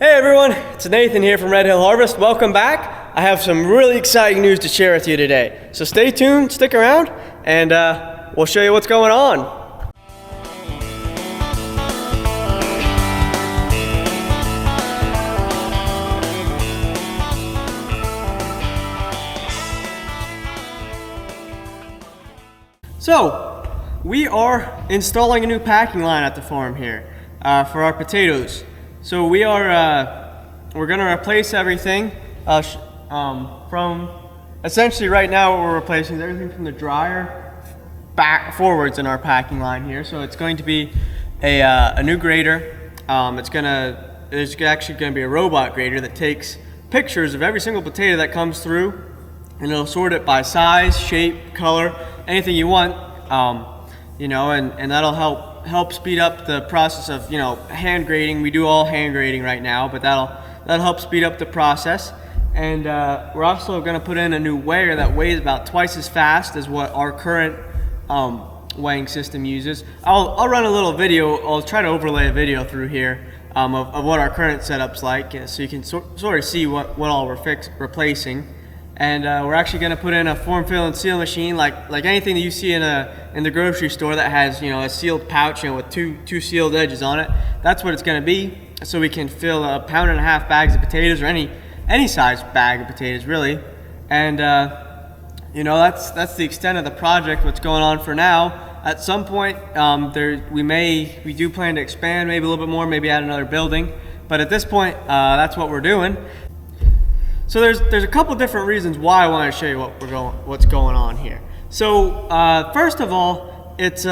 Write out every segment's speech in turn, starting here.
Hey everyone, it's Nathan here from Red Hill Harvest. Welcome back. I have some really exciting news to share with you today. So stay tuned, stick around, and we'll show you what's going on. So, we are installing a new packing line at the farm here for our potatoes. So we're going to replace everything from, essentially right now what we're replacing is everything from the dryer back forwards in our packing line here. So it's going to be a new grader. There's actually going to be a robot grader that takes pictures of every single potato that comes through, and it'll sort it by size, shape, color, anything you want, and that'll help speed up the process of hand grading. We do all hand grading right now, but that'll help speed up the process. And we're also going to put in a new weigher that weighs about twice as fast as what our current weighing system uses. I'll run a little video. I'll try to overlay a video through here of what our current setup's like, so you can sort of see what all we're replacing. And we're actually going to put in a form, fill, and seal machine, like anything that you see in the grocery store that has a sealed pouch with two sealed edges on it. That's what it's going to be. So we can fill 1.5 pound bags of potatoes, or any size bag of potatoes really. And that's the extent of the project. What's going on for now. At some point, we do plan to expand, maybe a little bit more, maybe add another building. But at this point, that's what we're doing. So there's a couple different reasons why I want to show you what's going on here. So first of all, it's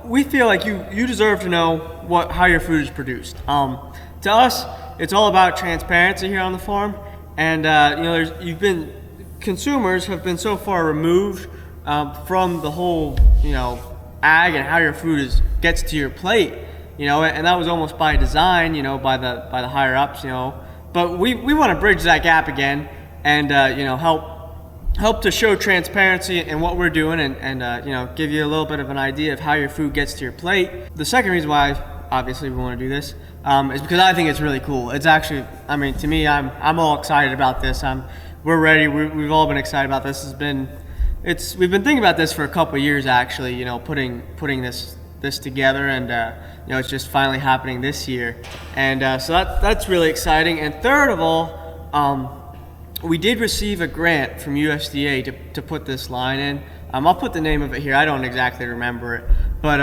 we feel like you deserve to know how your food is produced. To us, it's all about transparency here on the farm, and consumers have been so far removed from the whole ag and how your food gets to your plate, and that was almost by design, by the higher ups, But we want to bridge that gap again, and help to show transparency in what we're doing, and give you a little bit of an idea of how your food gets to your plate. The second reason why obviously we want to do this is because I think it's really cool. It's actually, to me, I'm all excited about this. We're ready. We've all been excited about this. We've been thinking about this for a couple of years actually. Putting this together, and it's just finally happening this year, and so that's really exciting. And third of all, we did receive a grant from USDA to put this line in. I'll put the name of it here. I don't exactly remember it, but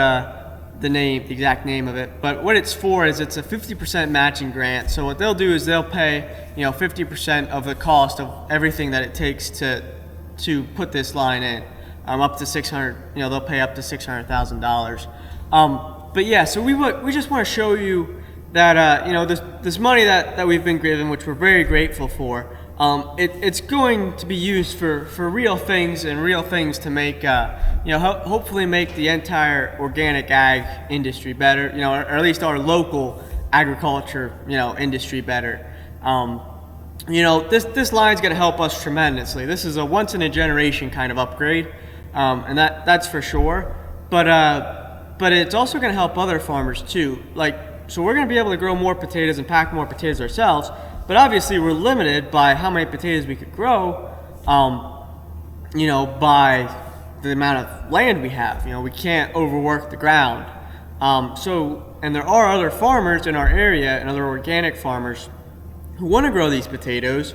the exact name of it. But what it's for is it's a 50% matching grant. So what they'll do is they'll pay 50% of the cost of everything that it takes to put this line in, up to $600. They'll pay up to $600,000. But yeah, so we just want to show you that this money that we've been given, which we're very grateful for, it's going to be used for real things, and real things to make hopefully make the entire organic ag industry better, or at least our local agriculture industry better. This line's going to help us tremendously. This is a once in a generation kind of upgrade, and that's for sure. But it's also going to help other farmers too. So we're going to be able to grow more potatoes and pack more potatoes ourselves, but obviously we're limited by how many potatoes we could grow, by the amount of land we have. We can't overwork the ground. And there are other farmers in our area, and other organic farmers, who want to grow these potatoes,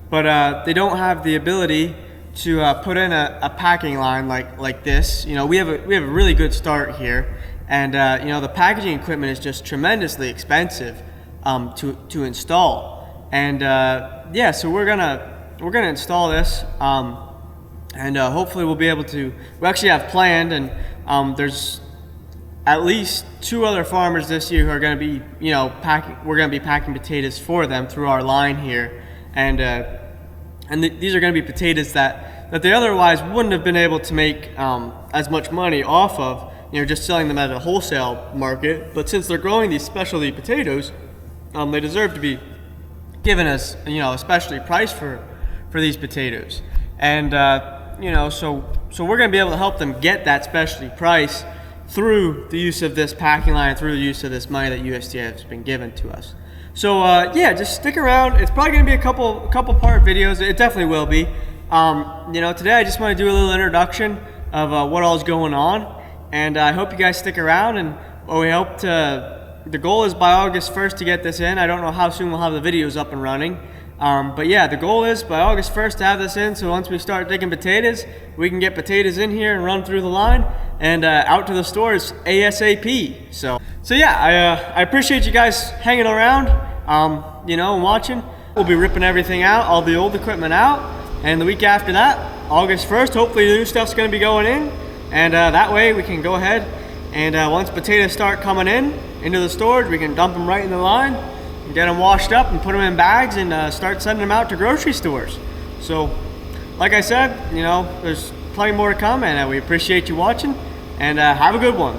but they don't have the ability to put in a packing line like this. We have a really good start here, and the packaging equipment is just tremendously expensive to install. And so we're gonna install this, and hopefully we'll be able to. We actually have planned, and there's at least 2 other farmers this year who are going to be packing. We're going to be packing potatoes for them through our line here, and these are going to be potatoes that they otherwise wouldn't have been able to make as much money off of, just selling them at a wholesale market. But since they're growing these specialty potatoes, they deserve to be given us, a specialty price for these potatoes. And so we're going to be able to help them get that specialty price through the use of this packing line, through the use of this money that USDA has been given to us. So yeah, just stick around. It's probably gonna be a couple part videos. It definitely will be. You know, today I just want to do a little introduction of what all is going on, and I hope you guys stick around. And we hope to. The goal is by August 1st to get this in. I don't know how soon we'll have the videos up and running. But yeah, the goal is by August 1st to have this in, so once we start digging potatoes, we can get potatoes in here and run through the line and out to the stores ASAP. So yeah, I appreciate you guys hanging around, you know, and watching. We'll be ripping everything out, all the old equipment out, and the week after that, August 1st, hopefully the new stuff's gonna be going in, and that way we can go ahead and once potatoes start coming into the storage, we can dump them right in the line, get them washed up and put them in bags and start sending them out to grocery stores. So like I said, you know, there's plenty more to come, and we appreciate you watching, and have a good one.